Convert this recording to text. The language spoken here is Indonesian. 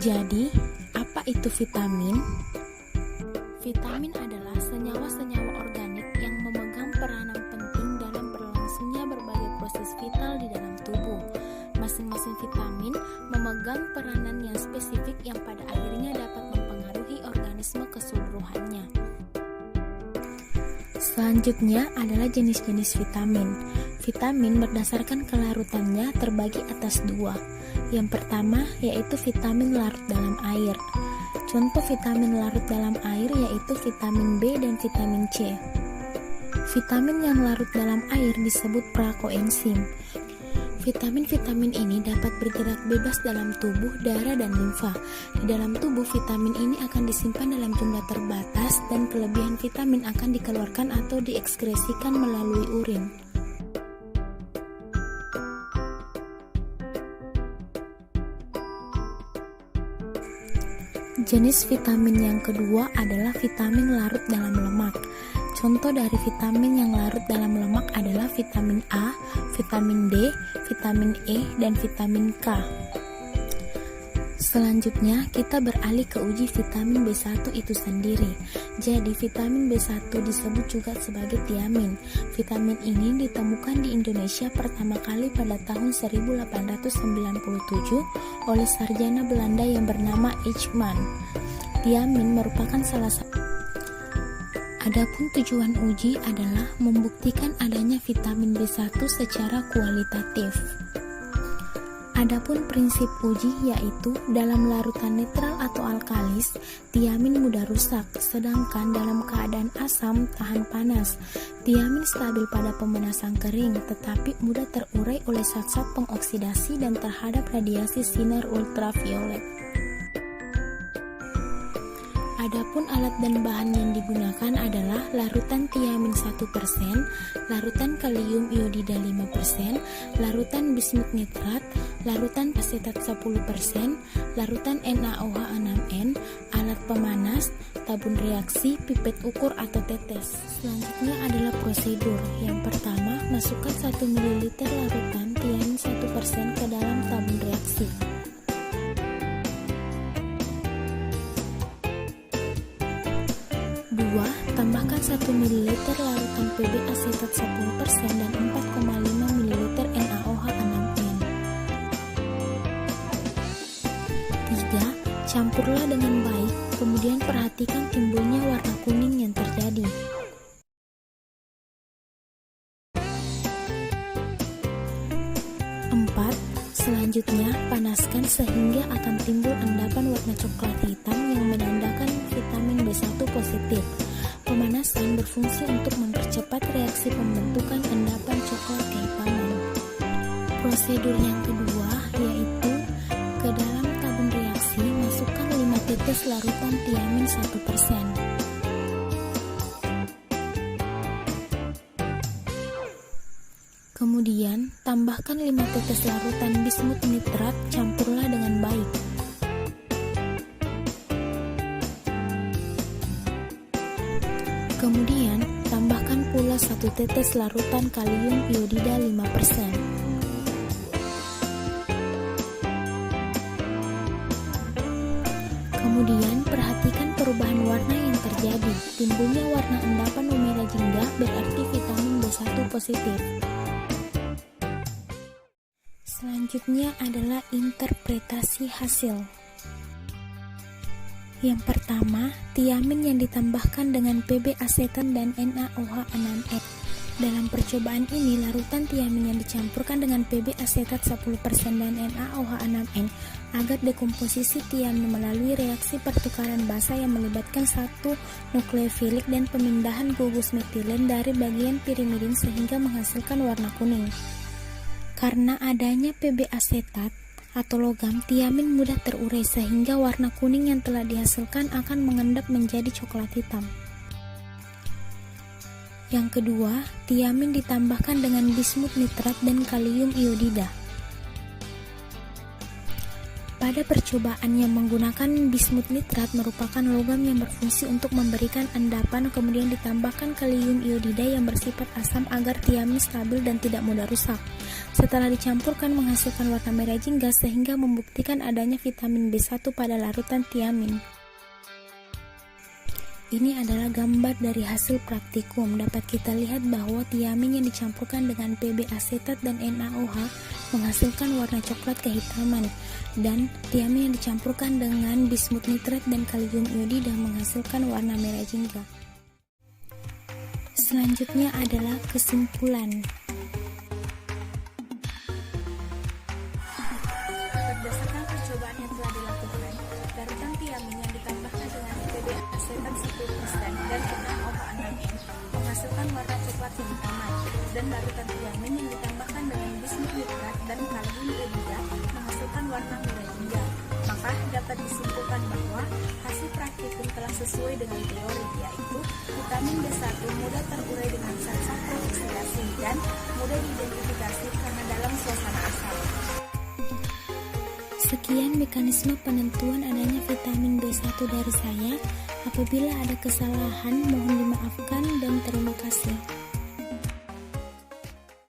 Jadi, apa itu vitamin? Vitamin adalah senyawa-senyawa organik yang memegang peranan penting dalam berlangsungnya berbagai proses vital di dalam tubuh. Masing-masing vitamin memegang peranan yang spesifik yang pada akhirnya dapat mempengaruhi organisme keseluruhannya. Selanjutnya adalah jenis-jenis vitamin. Vitamin berdasarkan kelarutannya terbagi atas dua. Yang pertama yaitu vitamin larut dalam air. Contoh vitamin larut dalam air yaitu vitamin B dan vitamin C. Vitamin yang larut dalam air disebut prakoenzim. Vitamin-vitamin ini dapat bergerak bebas dalam tubuh, darah, dan limfa. Di dalam tubuh, vitamin ini akan disimpan dalam jumlah terbatas dan kelebihan vitamin akan dikeluarkan atau diekskresikan melalui urin. Jenis vitamin yang kedua adalah vitamin larut dalam lemak. Contoh dari vitamin yang larut dalam lemak adalah vitamin A, vitamin D, vitamin E, dan vitamin K. Selanjutnya, kita beralih ke uji vitamin B1 itu sendiri. Jadi, vitamin B1 disebut juga sebagai tiamin. Vitamin ini ditemukan di Indonesia pertama kali pada tahun 1897 oleh sarjana Belanda yang bernama Eichmann. Tiamin merupakan salah satu. Adapun tujuan uji adalah membuktikan adanya vitamin B1 secara kualitatif. Adapun prinsip uji yaitu dalam larutan netral atau alkalis, tiamin mudah rusak, sedangkan dalam keadaan asam tahan panas. Tiamin stabil pada pemanasan kering, tetapi mudah terurai oleh zat-zat pengoksidasi dan terhadap radiasi sinar ultraviolet. Adapun alat dan bahan yang digunakan adalah larutan tiamin 1%, larutan kalium iodida 5%, larutan bismut nitrat, larutan asetat 10%, larutan NaOH 6N, alat pemanas, tabung reaksi, pipet ukur atau tetes. Selanjutnya adalah prosedur. Yang pertama, masukkan 1 ml larutan tiamin 1% ke dalam tabung reaksi. 2. Tambahkan 1 ml larutan Pb asetat 10% dan 4,5 ml NaOH 6N. 3. Campurlah dengan baik, kemudian perhatikan timbulnya warna kuning yang terjadi. 4. Selanjutnya, panaskan sehingga akan timbul endapan warna coklat hitam yang menandakan vitamin B1 positif. Pemanasan berfungsi untuk mempercepat reaksi pembentukan endapan coklat kehitaman. Prosedur yang kedua yaitu ke dalam tabung reaksi masukkan 5 tetes larutan tiamin 1%. Kemudian, tambahkan 5 tetes larutan bismut nitrat, campurlah dengan baik. Kemudian, tambahkan pula 1 tetes larutan kalium iodida 5%. Kemudian, perhatikan perubahan warna yang terjadi. Timbulnya warna endapan memerah jingga berarti vitamin B1 positif. Selanjutnya adalah interpretasi hasil. Yang pertama, tiamin yang ditambahkan dengan Pb asetan dan NaOH 6N. Dalam percobaan ini, larutan tiamin yang dicampurkan dengan Pb asetat 10% dan NaOH 6N agar dekomposisi tiamin melalui reaksi pertukaran basa yang melibatkan satu nukleofilik dan pemindahan gugus metilen dari bagian pirimidin sehingga menghasilkan warna kuning. Karena adanya Pb asetat atau logam, tiamin mudah terurai sehingga warna kuning yang telah dihasilkan akan mengendap menjadi coklat hitam. Yang kedua, tiamin ditambahkan dengan bismut nitrat dan kalium iodida. Pada percobaan yang menggunakan bismut nitrat merupakan logam yang berfungsi untuk memberikan endapan, kemudian ditambahkan kalium iodida yang bersifat asam agar tiamin stabil dan tidak mudah rusak. Setelah dicampurkan menghasilkan warna merah jingga sehingga membuktikan adanya vitamin B1 pada larutan tiamin. Ini adalah gambar dari hasil praktikum. Dapat kita lihat bahwa tiamin yang dicampurkan dengan PB asetat dan NaOH menghasilkan warna coklat kehitaman, dan tiamin yang dicampurkan dengan bismut nitrat dan kalium iodida menghasilkan warna merah jingga. Selanjutnya adalah kesimpulan. Berdasarkan percobaan yang telah dilakukan, larutan tiamin yang ditambahkan dengan PB asetat 10% dan NaOH 6N menghasilkan warna coklat kehitaman, dan larutan tiamin yang ditambahkan dengan bismut nitrat dan kalium iodida menghasilkan warna merah jingga. Maka dapat disimpulkan bahwa hasil praktikum telah sesuai dengan teori, yaitu vitamin B1 mudah terurai dengan zat-zat protoksidasi dan mudah diidentifikasi karena dalam suasana asam. Sekian mekanisme penentuan adanya vitamin B1 dari saya. Apabila ada kesalahan, mohon dimaafkan dan terima kasih.